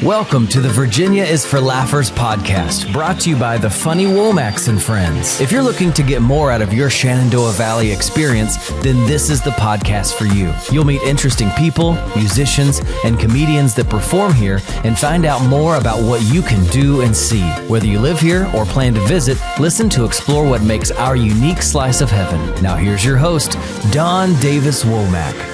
Welcome to the Virginia is for Laughers podcast, brought to you by the funny Womax and Friends. If you're looking to get more out of your Shenandoah Valley experience, then this is the podcast for you. You'll meet interesting people, musicians, and comedians that perform here and find out more about what you can do and see. Whether you live here or plan to visit, listen to explore what makes our unique slice of heaven. Now here's your host, Don Davis Womack.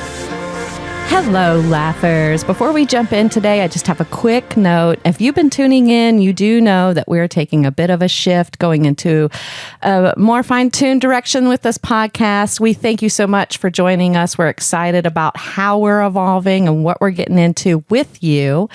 Hello, laughers. Before we jump in today, I just have a quick note. If you've been tuning in, you do know that we're taking a bit of a shift, going into a more fine-tuned direction with this podcast. We thank you so much for joining us. We're excited about how we're evolving and what we're getting into with you.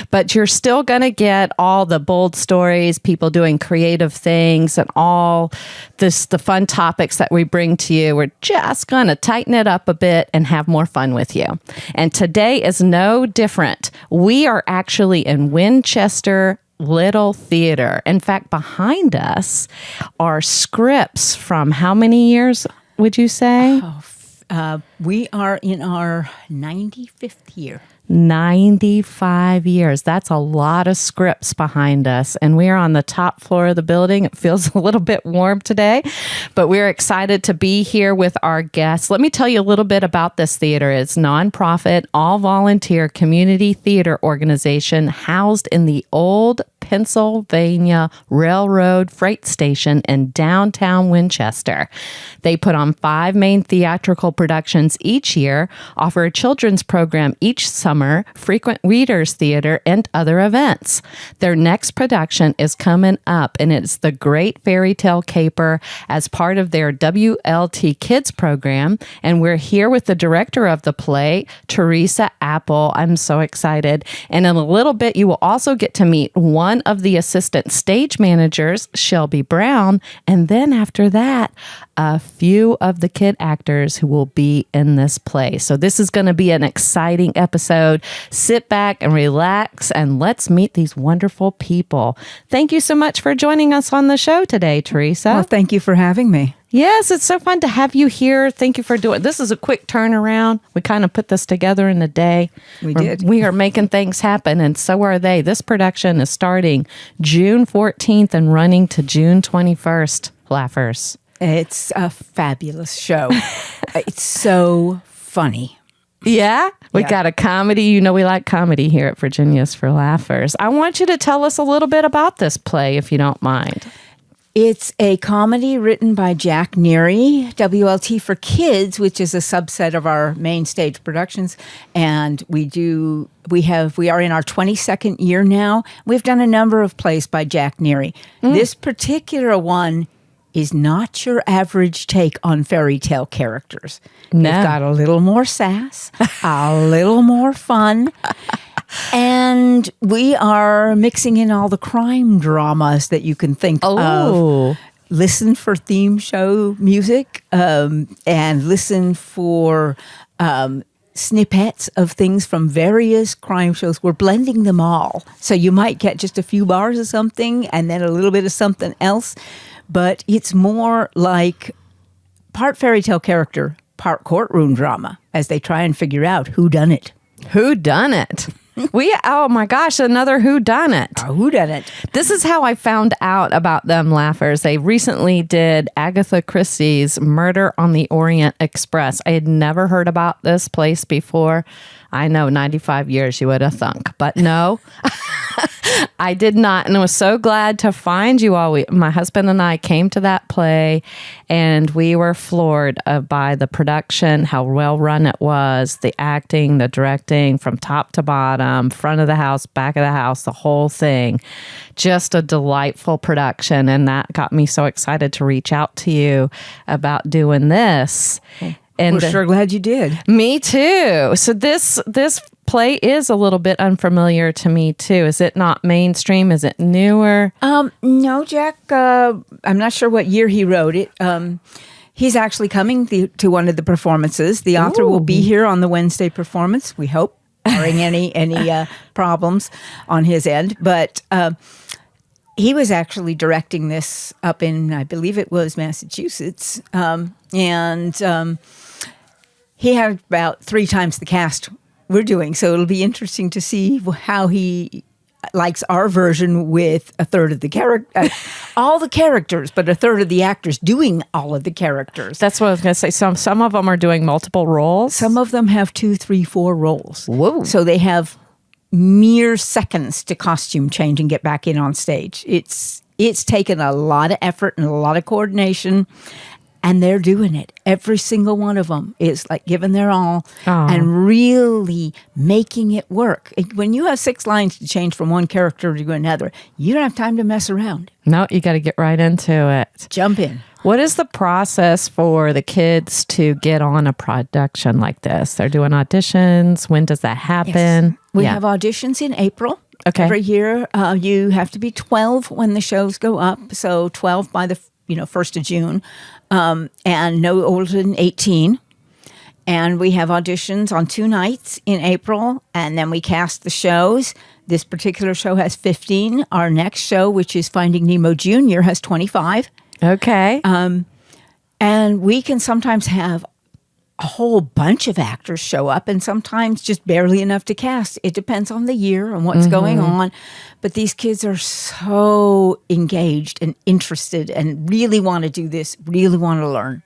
But you're still going to get all the bold stories, people doing creative things, and all the fun topics that we bring to you. We're just going to tighten it up a bit and have more fun with you. And today is no different. We are actually in Winchester Little Theatre. In fact, behind us are scripts from how many years, would you say? We are in our 95th year. 95 years. That's a lot of scripts behind us. And we are on the top floor of the building. It feels a little bit warm today, but we're excited to be here with our guests. Let me tell you a little bit about this theater. It's a nonprofit, all-volunteer community theater organization housed in the old Pennsylvania Railroad freight station in downtown Winchester. They put on 5 main theatrical productions each year, offer a children's program each summer, frequent readers theater, and other events. Their next production is coming up, and it's The Great Fairy Tale Caper as part of their WLT Kids program. And we're here with the director of the play, Theresa Apple. I'm so excited. And in a little bit, you will also get to meet one of the assistant stage managers, Shelby Brown, and then after that, a few of the kid actors who will be in this play. So this is going to be an exciting episode. Sit back and relax, and let's meet these wonderful people. Thank you so much for joining us on the show today, Theresa. Well, thank you for having me. Yes, it's so fun to have you here. Thank you for doing this. Is a quick turnaround. We kind of put this together in a day. We did. We are making things happen, and so are they. This production is starting June 14th and running to June 21st. Laughers. It's a fabulous show. It's so funny. Yeah? We got a comedy. You know we like comedy here at Virginia's for Laughers. I want you to tell us a little bit about this play, if you don't mind. It's a comedy written by Jack Neary, WLT for Kids, which is a subset of our main stage productions. And we are in our 22nd year now. We've done a number of plays by Jack Neary. This particular one is not your average take on fairy tale characters. No. They've got a little more sass, a little more fun. And we are mixing in all the crime dramas that you can think of. Listen for theme show music and listen for snippets of things from various crime shows. We're blending them all. So you might get just a few bars of something and then a little bit of something else. But it's more like part fairy tale character, part courtroom drama as they try and figure out who done it. Who done it? Oh my gosh, another whodunit. A whodunit. This is how I found out about them, Laughers. They recently did Agatha Christie's Murder on the Orient Express. I had never heard about this place before. I know, 95 years you would have thunk, but no, I did not. And I was so glad to find you all. My husband and I came to that play, and we were floored by the production, how well run it was, the acting, the directing from top to bottom, front of the house, back of the house, the whole thing. Just a delightful production. And that got me so excited to reach out to you about doing this. And we're sure glad you did. Me too. So this play is a little bit unfamiliar to me too. Is it not mainstream? Is it newer? No, Jack. I'm not sure what year he wrote it. He's actually coming to one of the performances. The author will be here on the Wednesday performance, we hope, barring any problems on his end. But he was actually directing this up in, I believe it was Massachusetts, and he had about 3 times the cast we're doing. So it'll be interesting to see how he likes our version with a third of the character, all the characters, but a third of the actors doing all of the characters. That's what I was going to say. Some of them are doing multiple roles. Some of them have 2, 3, 4 roles. Whoa. So they have mere seconds to costume change and get back in on stage. It's taken a lot of effort and a lot of coordination. And they're doing it. Every single one of them is like giving their all and really making it work. When you have 6 lines to change from one character to another, you don't have time to mess around. No, you got to get right into it. Jump in. What is the process for the kids to get on a production like this? They're doing auditions. When does that happen? Yes. We have auditions in April. Okay. Every year, you have to be 12 when the shows go up. So 12 by the 1st of June. And no older than 18. And we have auditions on 2 nights in April, and then we cast the shows. This particular show has 15. Our next show, which is Finding Nemo Jr., has 25. Okay. And we can sometimes have a whole bunch of actors show up, and sometimes just barely enough to cast. It depends on the year and what's going on. But these kids are so engaged and interested and really want to do this, really want to learn.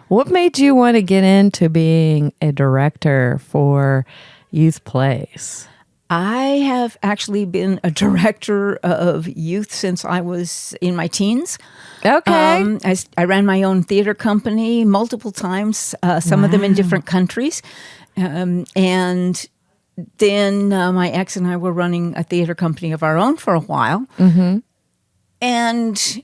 What made you want to get into being a director for youth plays? I have actually been a director of youth since I was in my teens. Okay. I ran my own theater company multiple times, some of them in different countries. And then my ex and I were running a theater company of our own for a while. Mm-hmm. And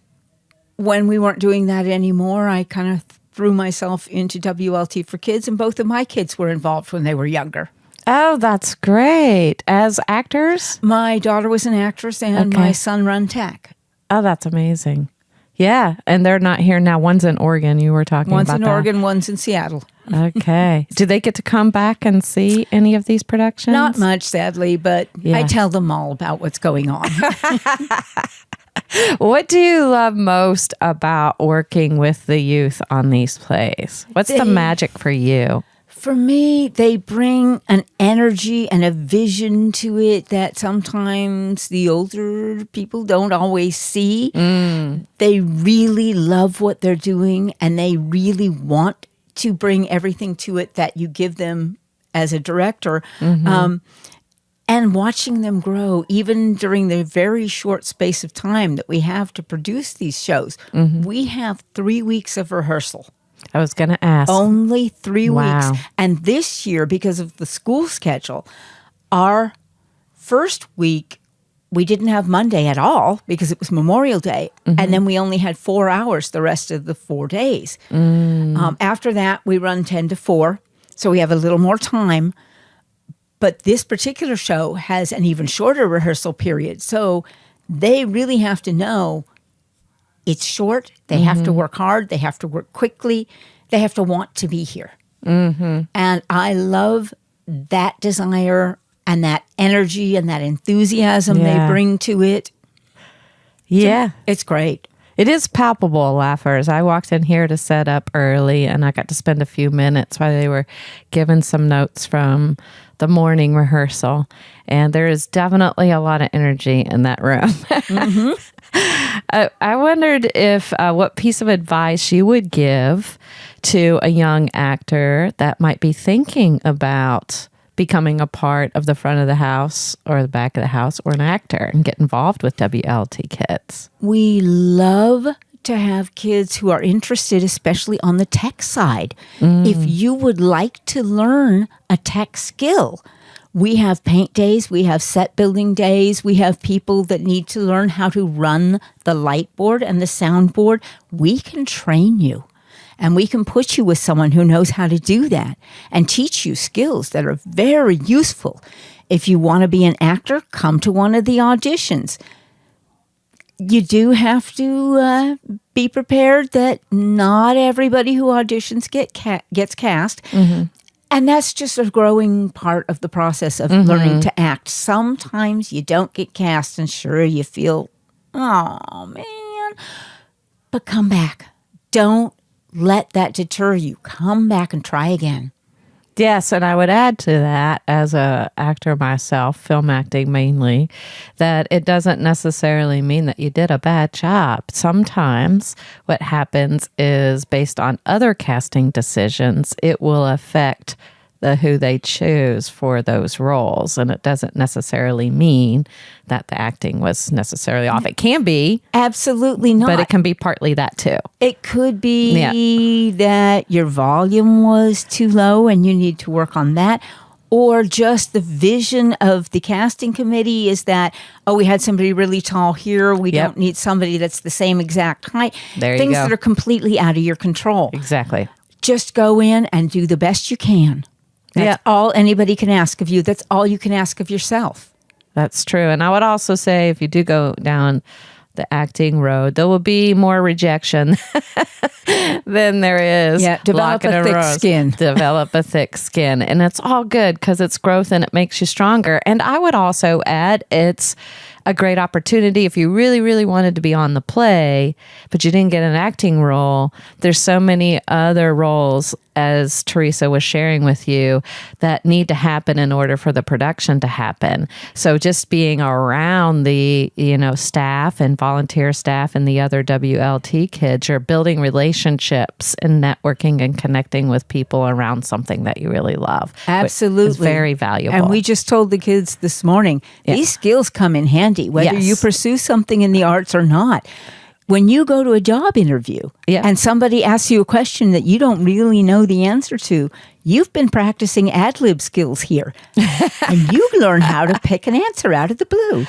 when we weren't doing that anymore, I kind of threw myself into WLT for Kids, and both of my kids were involved when they were younger. Oh, that's great. As actors? My daughter was an actress, and my son run TAC. Oh, that's amazing. Yeah, and they're not here now. One's in Oregon. You were talking about that. One's in Oregon, one's in Seattle. Okay. Do they get to come back and see any of these productions? Not much, sadly, but I tell them all about what's going on. What do you love most about working with the youth on these plays? What's the magic for you? For me, they bring an energy and a vision to it that sometimes the older people don't always see. They really love what they're doing, and they really want to bring everything to it that you give them as a director. And watching them grow, even during the very short space of time that we have to produce these shows. We have 3 weeks of rehearsal. I was going to ask. Only 3 Wow. weeks. And this year, because of the school schedule, our first week, we didn't have Monday at all because it was Memorial Day. And then we only had 4 hours the rest of the 4 days. After that, we run 10 to 4. So we have a little more time. But this particular show has an even shorter rehearsal period. So they really have to know it's short. They have to work hard. They have to work quickly. They have to want to be here. And I love that desire and that energy and that enthusiasm they bring to it. Yeah. It's great. It is palpable, laughers. I walked in here to set up early, and I got to spend a few minutes while they were giving some notes from the morning rehearsal. And there is definitely a lot of energy in that room. I wondered if what piece of advice you would give to a young actor that might be thinking about becoming a part of the front of the house or the back of the house or an actor and get involved with WLT Kids. We love to have kids who are interested, especially on the tech side. If you would like to learn a tech skill, we have paint days, we have set building days, we have people that need to learn how to run the light board and the sound board. We can train you. And we can put you with someone who knows how to do that and teach you skills that are very useful. If you want to be an actor, come to one of the auditions. You do have to be prepared that not everybody who auditions gets cast. And that's just a growing part of the process of learning to act. Sometimes you don't get cast, and sure, you feel, oh, man. But come back. Don't let that deter you. Come back and try again. Yes, and I would add to that, as a actor myself, film acting mainly, that it doesn't necessarily mean that you did a bad job. Sometimes what happens is, based on other casting decisions, it will affect who they choose for those roles, and it doesn't necessarily mean that the acting was necessarily off. It can be. Absolutely not. But it can be partly that too. It could be that your volume was too low and you need to work on that. Or just the vision of the casting committee is that, we had somebody really tall here. We don't need somebody that's the same exact height. There you Things go. that are completely out of your control. Exactly. Just go in and do the best you can. That's all anybody can ask of you. That's all you can ask of yourself. That's true. And I would also say, if you do go down the acting road, there will be more rejection than there is. Yeah, develop a thick skin. Develop a thick skin. And it's all good because it's growth and it makes you stronger. And I would also add, it's a great opportunity if you really, really wanted to be on the play, but you didn't get an acting role. There's so many other roles, as Theresa was sharing with you, that need to happen in order for the production to happen. So just being around the, staff and volunteer staff and the other WLT kids, you're building relationships and networking and connecting with people around something that you really love. Absolutely. It's very valuable. And we just told the kids this morning, these skills come in handy, whether you pursue something in the arts or not. When you go to a job interview and somebody asks you a question that you don't really know the answer to, you've been practicing ad-lib skills here. And you learn how to pick an answer out of the blue.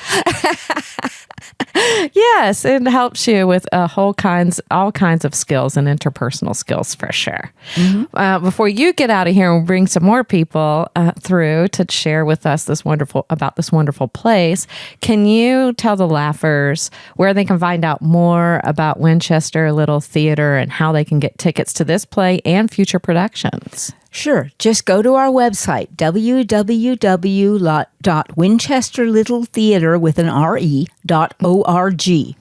Yes, it helps you with all kinds of skills and interpersonal skills for sure. Mm-hmm. Before you get out of here and bring some more people through to share with us this wonderful place, can you tell the laughers where they can find out more about Winchester Little Theatre and how they can get tickets to this play and future productions? Sure. Just go to our website, www.winchesterlittletheatre.org.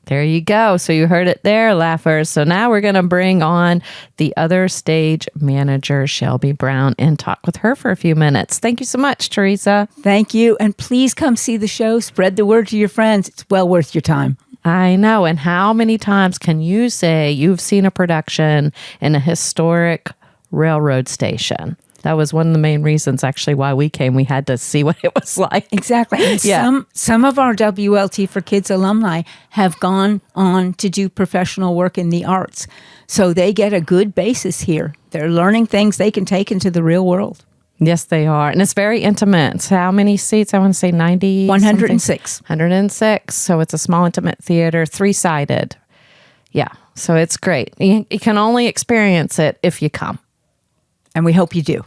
There you go. So you heard it there, laughers. So now we're going to bring on the other stage manager, Shelby Brown, and talk with her for a few minutes. Thank you so much, Theresa. Thank you. And please come see the show. Spread the word to your friends. It's well worth your time. I know. And how many times can you say you've seen a production in a historic railroad station? That was one of the main reasons, actually, why we came. We had to see what it was like. Exactly. And some of our WLT for Kids alumni have gone on to do professional work in the arts. So they get a good basis here. They're learning things they can take into the real world. Yes, they are. And it's very intimate. It's how many seats? I want to say 90? 106. 106. So it's a small, intimate theater, 3-sided. Yeah. So it's great. You can only experience it if you come. And we hope you do.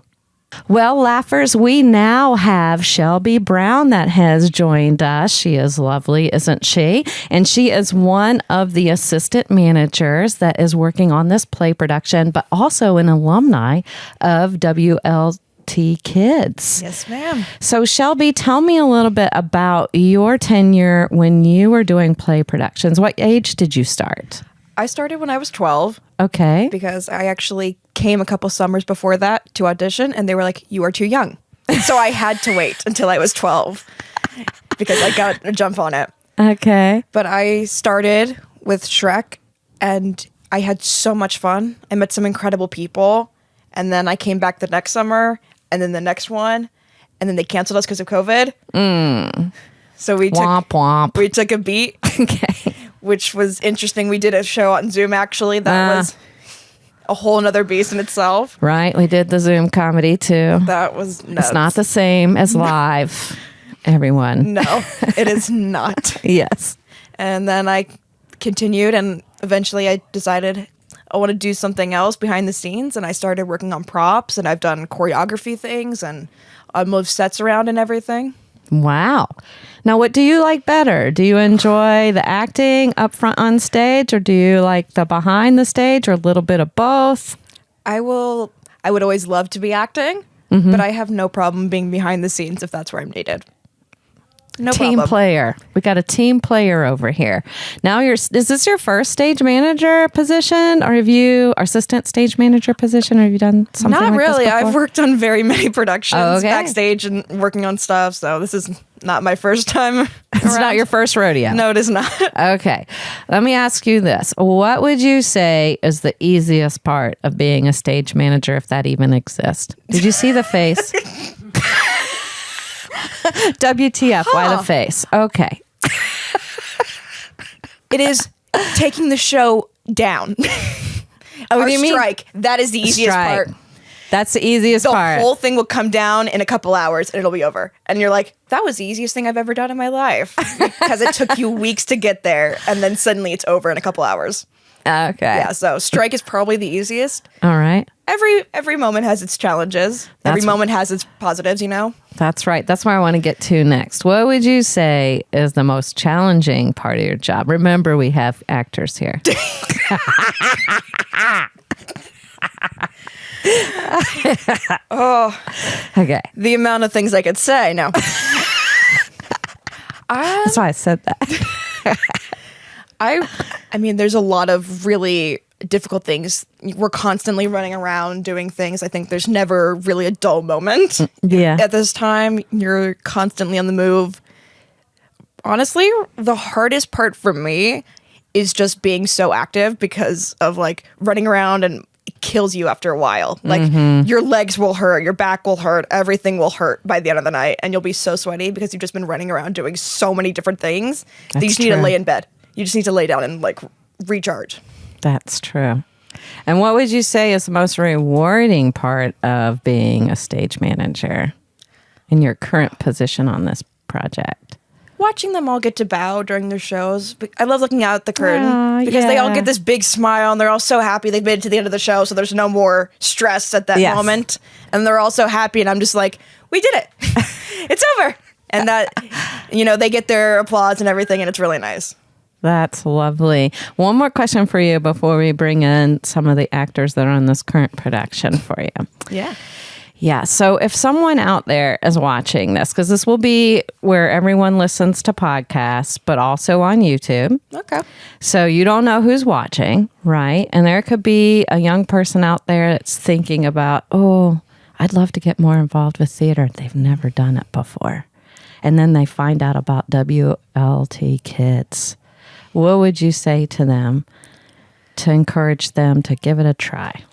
Well, laughers, we now have Shelby Brown that has joined us. She is lovely, isn't she? And she is one of the assistant managers that is working on this play production, but also an alumni of WLT Kids. Yes, ma'am. So, Shelby, tell me a little bit about your tenure when you were doing play productions. What age did you start? I started when I was 12. Okay. Because I actually came a couple summers before that to audition, and they were like, "You are too young." So I had to wait until I was 12 because I got a jump on it. Okay. But I started with Shrek, and I had so much fun. I met some incredible people, and then I came back the next summer, and then the next one, and then they canceled us because of COVID. So we took a beat. Okay. Which was interesting. We did a show on Zoom, actually. That was a whole nother beast in itself. Right. We did the Zoom comedy, too. That was nuts. It's not the same as live, everyone. No, it is not. Yes. And then I continued, and eventually I decided I want to do something else behind the scenes, and I started working on props, and I've done choreography things, and I moved sets around and everything. Wow. Now, what do you like better? Do you enjoy the acting up front on stage, or do you like the behind the stage, or a little bit of both? I would always love to be acting, but I have no problem being behind the scenes if that's where I'm needed. No team problem. player. We got a team player over here. Now is this your first stage manager position, or have you assistant stage manager position, or have you done something Not like really. this before? I've worked on very many productions Oh, okay. backstage and working on stuff. So this is not my first time. It's not your first rodeo. No, it is not. Okay. Let me ask you this. What would you say is the easiest part of being a stage manager, if that even exists? Did you see the face? WTF, why the face? Okay. It is taking the show down. Oh, Our do you mean strike. That is the easiest strike? part. That's the easiest The part. whole thing will come down in a couple hours and it'll be over. And you're like, that was the easiest thing I've ever done in my life. Because it took you weeks to get there. And then suddenly it's over in a couple hours. Okay. Yeah, so strike is probably the easiest. All right. Every moment has its challenges. Every moment has its positives, you know? That's right. That's where I want to get to next. What would you say is the most challenging part of your job? Remember, we have actors here. Oh, Okay. the amount of things I could say. No. That's why I said that. I mean, there's a lot of really difficult things. We're constantly running around doing things. I think there's never really a dull moment. Yeah. At this time, you're constantly on the move. Honestly, the hardest part for me is just being so active because of like running around, and it kills you after a while. Like your legs will hurt, your back will hurt, everything will hurt by the end of the night, and you'll be so sweaty because you've just been running around doing so many different things that you That's just need to true. lay in bed. You just need to lay down and like recharge. That's true. And what would you say is the most rewarding part of being a stage manager in your current position on this project? Watching them all get to bow during their shows. I love looking out at the curtain Aw, because they all yeah. get this big smile and they're all so happy they've made it to the end of the show, so there's no more stress at that Yes. moment. And they're all so happy, and I'm just like, we did it. It's over. And that, you know, they get their applause and everything, and it's really nice. That's lovely. One more question for you before we bring in some of the actors that are on this current production for you. Yeah. Yeah. So if someone out there is watching this, because this will be where everyone listens to podcasts, but also on YouTube. Okay. So you don't know who's watching, right? And there could be a young person out there that's thinking about, oh, I'd love to get more involved with theater. They've never done it before. And then they find out about WLT Kids. What would you say to them to encourage them to give it a try?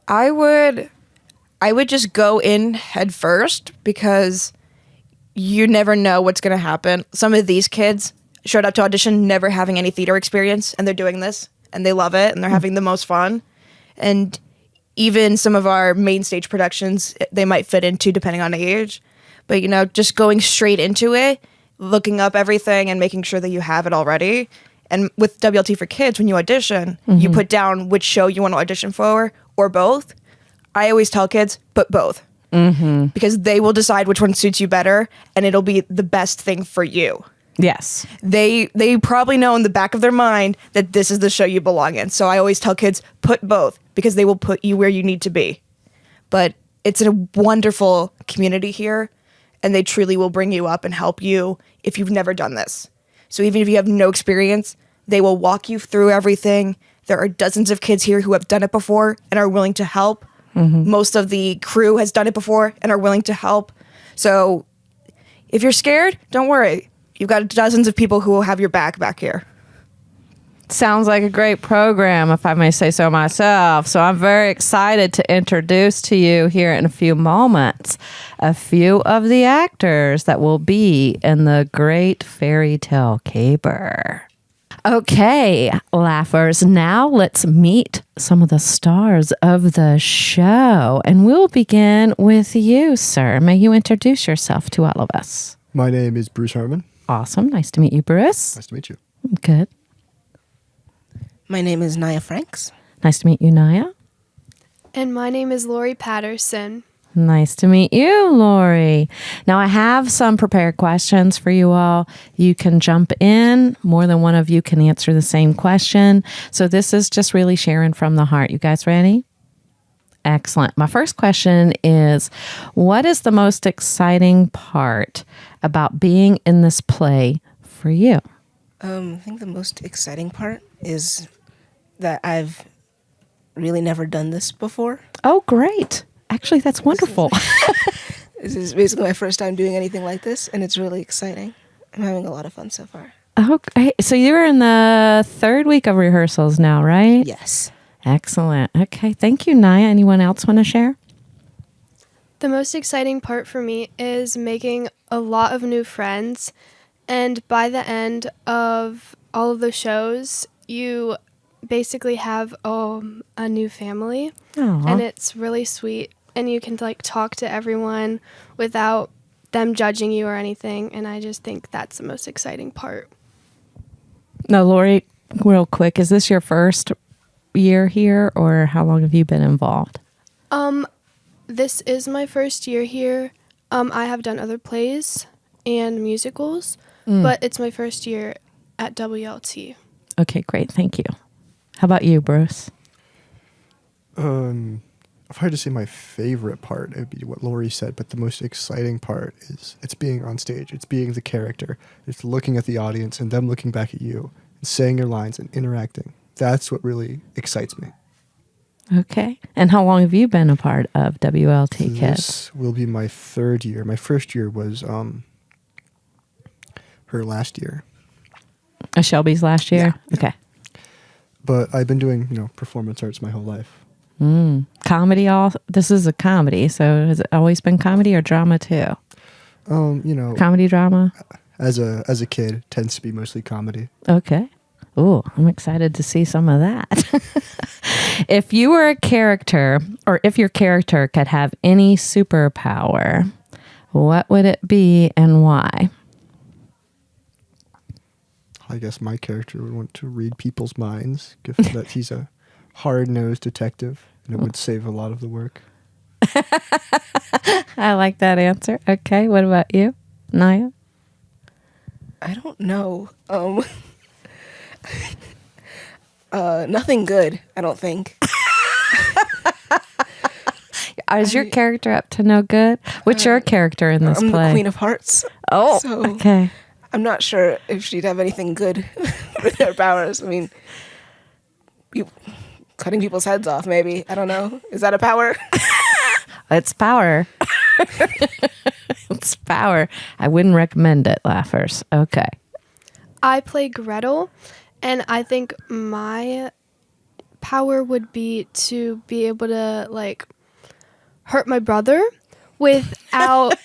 I would just go in head first because you never know what's going to happen. Some of these kids showed up to audition never having any theater experience, and they're doing this and they love it and they're having the most fun. And even some of our main stage productions, they might fit into depending on age. But, you know, just going straight into it, looking up everything and making sure that you have it already. And with WLT for Kids, when you audition, you put down which show you want to audition for or both. I always tell kids, put both. Because they will decide which one suits you better, and it'll be the best thing for you. Yes. They probably know in the back of their mind that this is the show you belong in. So I always tell kids, put both, because they will put you where you need to be. But it's a wonderful community here, and they truly will bring you up and help you if you've never done this. So even if you have no experience, they will walk you through everything. There are dozens of kids here who have done it before and are willing to help. Most of the crew has done it before and are willing to help. So if you're scared, don't worry. You've got dozens of people who will have your back here. Sounds like a great program, if I may say so myself. So I'm very excited to introduce to you here in a few moments a few of the actors that will be in the great fairy tale caper. Okay, laughers, now let's meet some of the stars of the show. And we'll begin with you, sir. May you introduce yourself to all of us. My name is Bruce Harmon. Awesome. Nice to meet you, Bruce. Nice to meet you. Good. My name is Nya Franks. Nice to meet you, Nya. And my name is Lori Patterson. Nice to meet you, Lori. Now, I have some prepared questions for you all. You can jump in. More than one of you can answer the same question. So this is just really sharing from the heart. You guys ready? Excellent. My first question is, what is the most exciting part about being in this play for you? I think the most exciting part is that I've really never done this before. Oh, great. Actually, that's wonderful. This is basically my first time doing anything like this, and it's really exciting. I'm having a lot of fun so far. Okay. So you're in the third week of rehearsals now, right? Yes. Excellent. Okay. Thank you, Nya. Anyone else want to share? The most exciting part for me is making a lot of new friends. And by the end of all of the shows, you basically have a new family. Aw. And it's really sweet. And you can like talk to everyone without them judging you or anything. And I just think that's the most exciting part. Now, Lori, real quick, is this your first year here, or how long have you been involved? This is my first year here. I have done other plays and musicals, but it's my first year at WLT. Okay, great. Thank you. How about you, Bruce? If I had to say my favorite part, it would be what Lori said, but the most exciting part is it's being on stage. It's being the character. It's looking at the audience and them looking back at you and saying your lines and interacting. That's what really excites me. Okay. And how long have you been a part of WLT Kids? This will be my third year. My first year was her last year. Shelby's last year? Yeah. Okay. But I've been doing, performance arts my whole life. Comedy this is a comedy, so has it always been comedy or drama too? Comedy, drama? As a kid, tends to be mostly comedy. Okay. Ooh, I'm excited to see some of that. If you were a character, or if your character could have any superpower, what would it be and why? I guess my character would want to read people's minds, given that he's a hard-nosed detective, and it would save a lot of the work. I like that answer. Okay, what about you, Nya? I don't know. Nothing good, I don't think. Is your character up to no good? What's your character in this I'm play? the Queen of Hearts. Oh, so okay. I'm not sure if she'd have anything good with her powers. I mean, cutting people's heads off, maybe. I don't know. Is that a power? It's power. It's power. I wouldn't recommend it, laughers. Okay. I play Gretel, and I think my power would be to be able to like hurt my brother without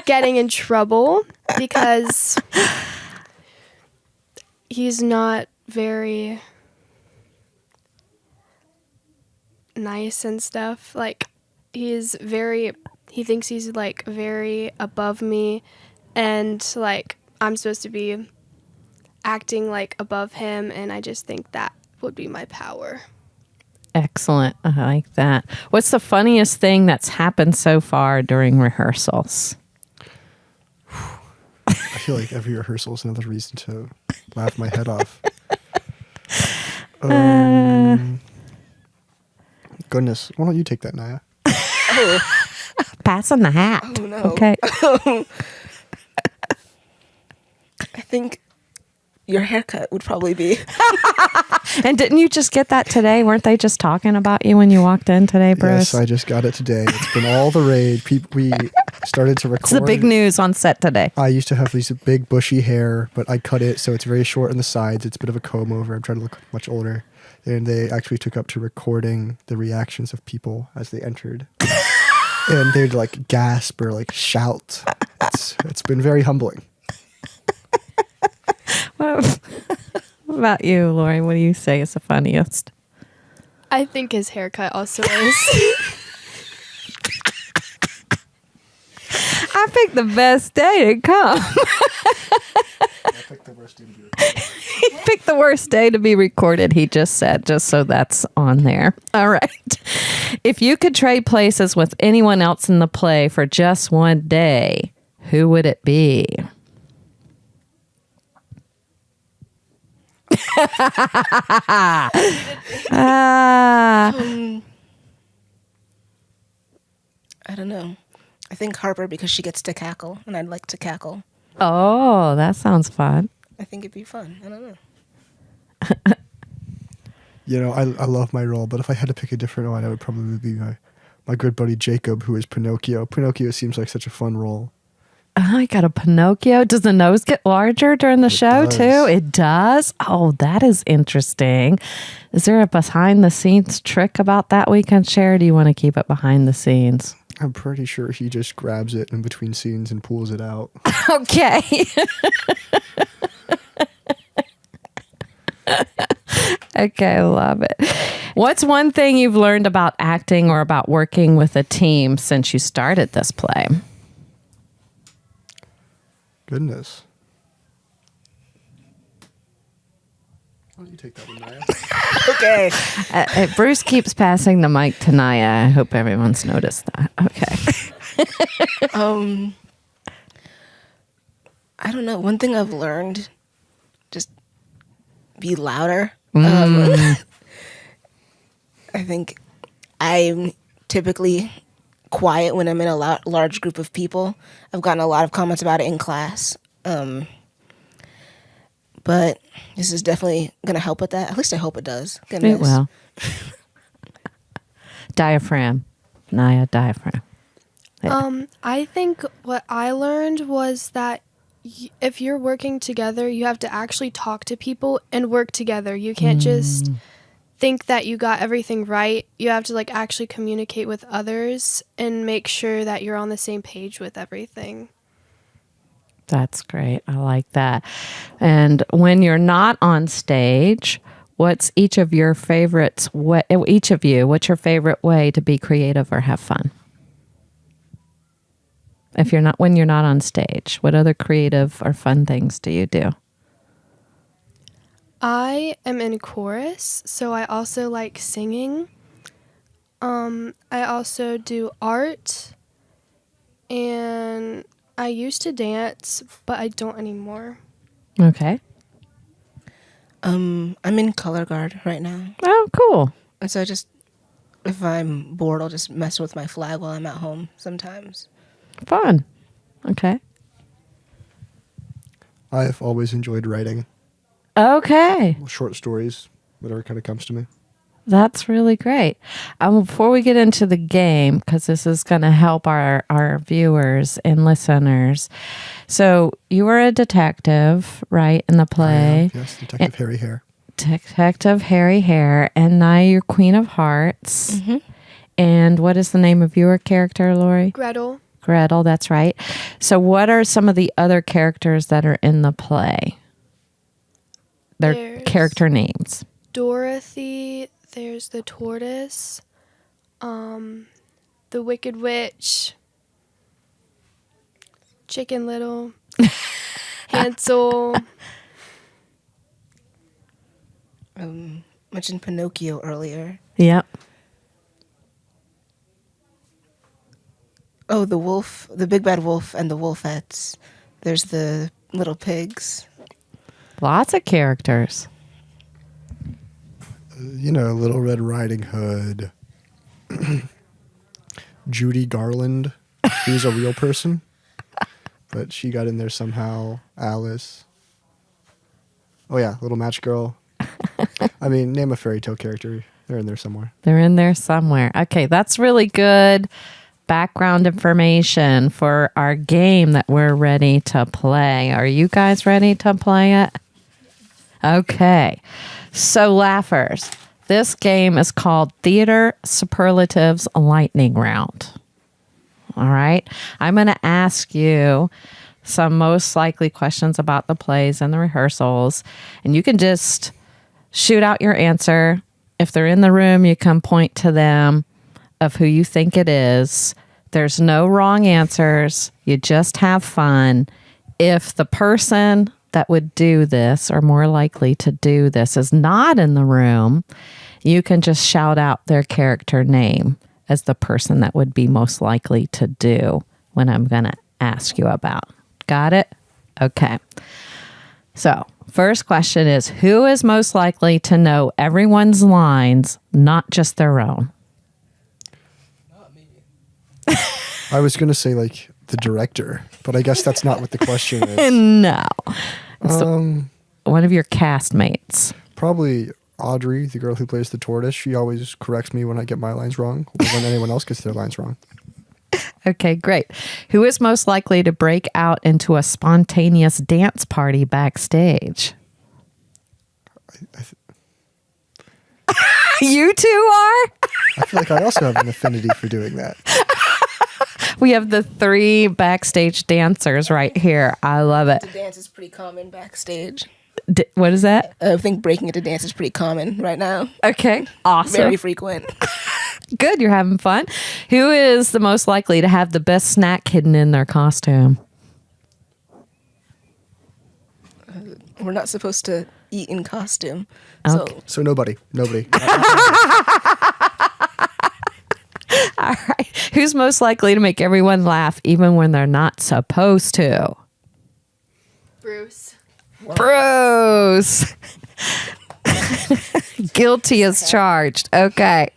getting in trouble, because he's not very nice and stuff. Like he thinks he's like very above me, and like I'm supposed to be acting like above him, and I just think that would be my power. Excellent. I like that. What's the funniest thing that's happened so far during rehearsals? I feel like every rehearsal is another reason to laugh my head off. Goodness, why don't you take that, Nya? Passing the hat. Oh, no. Okay. I think your haircut would probably be. And didn't you just get that today? Weren't they just talking about you when you walked in today, Bruce? Yes, I just got it today. It's been all the rage. We started to record. It's the big news on set today. I used to have these big bushy hair, but I cut it so it's very short on the sides. It's a bit of a comb over. I'm trying to look much older. And they actually took up to recording the reactions of people as they entered. And they'd like gasp or like shout. It's been very humbling. What about you, Lori? What do you say is the funniest? I think his haircut also is. I picked the best day to come. I picked the worst day to be recorded. He picked the worst day to be recorded, he just said, just so that's on there. All right. If you could trade places with anyone else in the play for just one day, who would it be? I don't know. I think Harper because she gets to cackle, and I'd like to cackle. Oh, that sounds fun. I think it'd be fun. I don't know. You know, I love my role, but if I had to pick a different one, it would probably be my good buddy Jacob, who is Pinocchio. Pinocchio seems like such a fun role. Oh, I got a Pinocchio. Does the nose get larger during the show does. too? It does? Oh, that is interesting. Is there a behind the scenes trick about that we can share? Or do you want to keep it behind the scenes? I'm pretty sure he just grabs it in between scenes and pulls it out. Okay. Okay, I love it. What's one thing you've learned about acting or about working with a team since you started this play? Goodness. Why don't you take that one, Nya? Okay. Bruce keeps passing the mic to Nya. I hope everyone's noticed that. Okay. I don't know. One thing I've learned, just be louder. I think I'm typically quiet when I'm in a large group of people. I've gotten a lot of comments about it in class. But this is definitely going to help with that. At least I hope it does. Goodness. It will. Diaphragm. Nya, diaphragm. Yeah. I think what I learned was that if you're working together, you have to actually talk to people and work together. You can't just think that you got everything right. You have to like actually communicate with others and make sure that you're on the same page with everything. That's great. I like that. And when you're not on stage, what's each of your favorites? Each of you, what's your favorite way to be creative or have fun? When you're not on stage, what other creative or fun things do you do? I am in chorus, so I also like singing. I also do art, and I used to dance, but I don't anymore. Okay. I'm in color guard right now. Oh, cool. And so if I'm bored, I'll just mess with my flag while I'm at home sometimes. Fun. Okay. I've always enjoyed writing Okay. short stories, whatever kind of comes to me. That's really great. Before we get into the game, because this is going to help our viewers and listeners. So you were a detective, right, in the play? Yes, Detective Harry Hare. Detective Harry Hare. And now you're Queen of Hearts. Mm-hmm. And what is the name of your character, Lori? Gretel. Gretel, that's right. So what are some of the other characters that are in the play? Their character names. Dorothy, there's the tortoise, the Wicked Witch, Chicken Little, Hansel. Mentioned Pinocchio earlier. Yep. Oh, the wolf, the big bad wolf and the wolfettes. There's the little pigs. Lots of characters. You know, Little Red Riding Hood. Judy Garland. She's a real person, but she got in there somehow. Alice. Oh yeah, Little Match Girl. I mean, name a fairy tale character. They're in there somewhere. They're in there somewhere. Okay, that's really good background information for our game that we're ready to play. Are you guys ready to play it? Okay. So, laughers, this game is called Theater Superlatives Lightning Round. All right. I'm going to ask you some most likely questions about the plays and the rehearsals, and you can just shoot out your answer. If they're in the room, you can point to them of who you think it is. There's no wrong answers. You just have fun. If the person that would do this or more likely to do this is not in the room, you can just shout out their character name as the person that would be most likely to do when I'm going to ask you about. Got it? Okay. So, first question is, who is most likely to know everyone's lines, not just their own? I was going to say like the director, but I guess that's not what the question is. No. One of your castmates. Probably Audrey, the girl who plays the tortoise. She always corrects me when I get my lines wrong or when anyone else gets their lines wrong. Okay, great. Who is most likely to break out into a spontaneous dance party backstage? You two are? I feel like I also have an affinity for doing that. We have the 3 backstage dancers right here. I love it. To dance is pretty common backstage. What is that? I think breaking into dance is pretty common right now. Okay, awesome. Very frequent. Good, you're having fun. Who is the most likely to have the best snack hidden in their costume? We're not supposed to eat in costume. Okay. So nobody. All right. Who's most likely to make everyone laugh even when they're not supposed to? Bruce. Bruce. Guilty as charged. Okay.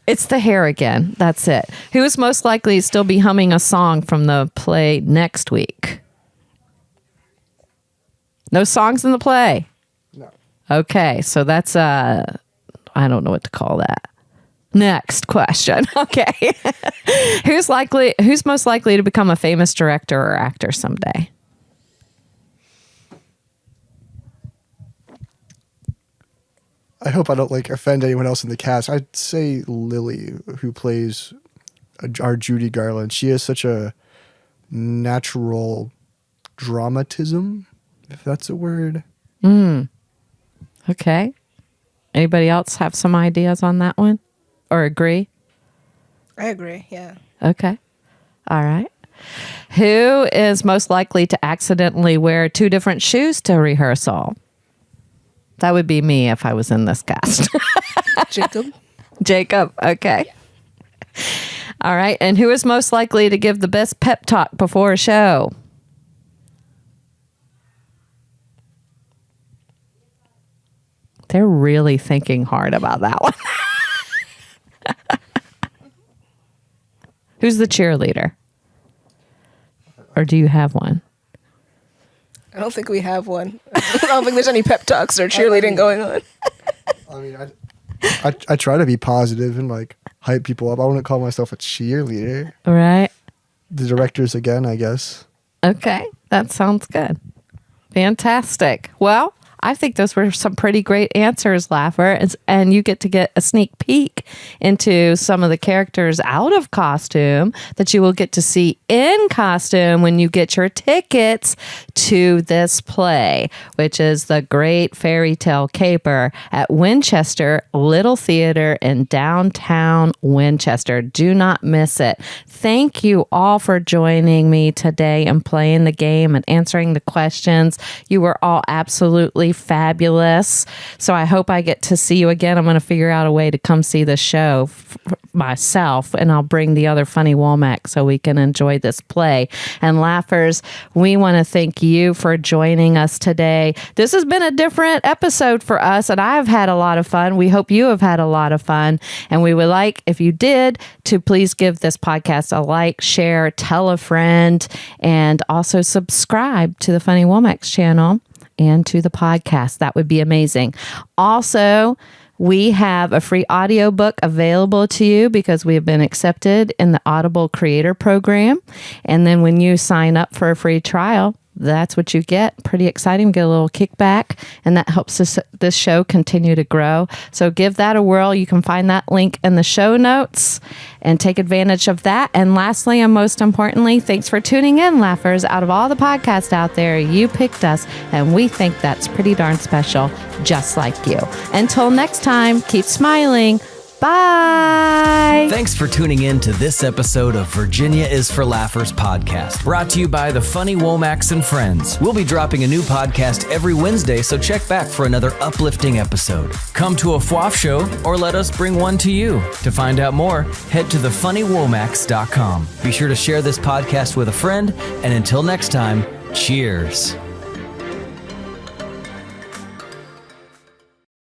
It's the hair again. That's it. Who is most likely to still be humming a song from the play next week? No songs in the play? No. Okay. So that's, I don't know what to call that. Next question. Okay. Who's most likely to become a famous director or actor someday? I hope I don't offend anyone else in the cast. I'd say Lily, who plays our Judy Garland. She has such a natural dramatism, if that's a word. Okay. Anybody else have some ideas on that one or agree? I agree, yeah. Okay. All right. Who is most likely to accidentally wear 2 different shoes to rehearsal? That would be me if I was in this cast. Jacob. Okay. Yeah. All right. And who is most likely to give the best pep talk before a show? They're really thinking hard about that one. Who's the cheerleader? Or do you have one? I don't think we have one. I don't think there's any pep talks or cheerleading going on. I mean, I try to be positive and hype people up. I wouldn't call myself a cheerleader. Right. The directors again, I guess. Okay. That sounds good. Fantastic. Well, I think those were some pretty great answers, Laffer. And you get a sneak peek into some of the characters out of costume that you will get to see in costume when you get your tickets to this play, which is The Great Fairy Tale Caper at Winchester Little Theatre in downtown Winchester. Do not miss it. Thank you all for joining me today and playing the game and answering the questions. You were all absolutely fabulous. So I hope I get to see you again. I'm going to figure out a way to come see the show myself, and I'll bring the other funny Womack so we can enjoy this play. And Laughers, we want to thank you for joining us today. This has been a different episode for us, and I've had a lot of fun. We hope you have had a lot of fun, and we would like, if you did, to please give this podcast a like, share, tell a friend, and also subscribe to the Funny Womack's channel and to the podcast. That would be amazing. Also, we have a free audiobook available to you because we have been accepted in the Audible Creator Program. And then when you sign up for a free trial, that's what you get. Pretty exciting. We get a little kickback, and that helps this show continue to grow. So give that a whirl. You can find that link in the show notes and take advantage of that. And lastly, and most importantly, thanks for tuning in, Laughers. Out of all the podcasts out there, you picked us, and we think that's pretty darn special, just like you. Until next time, keep smiling. Bye. Thanks for tuning in to this episode of Virginia is for Laughers podcast, brought to you by the Funny Womacks and Friends. We'll be dropping a new podcast every Wednesday, so check back for another uplifting episode. Come to a FWAF show or let us bring one to you. To find out more, head to thefunnywomacks.com. Be sure to share this podcast with a friend, and until next time, cheers.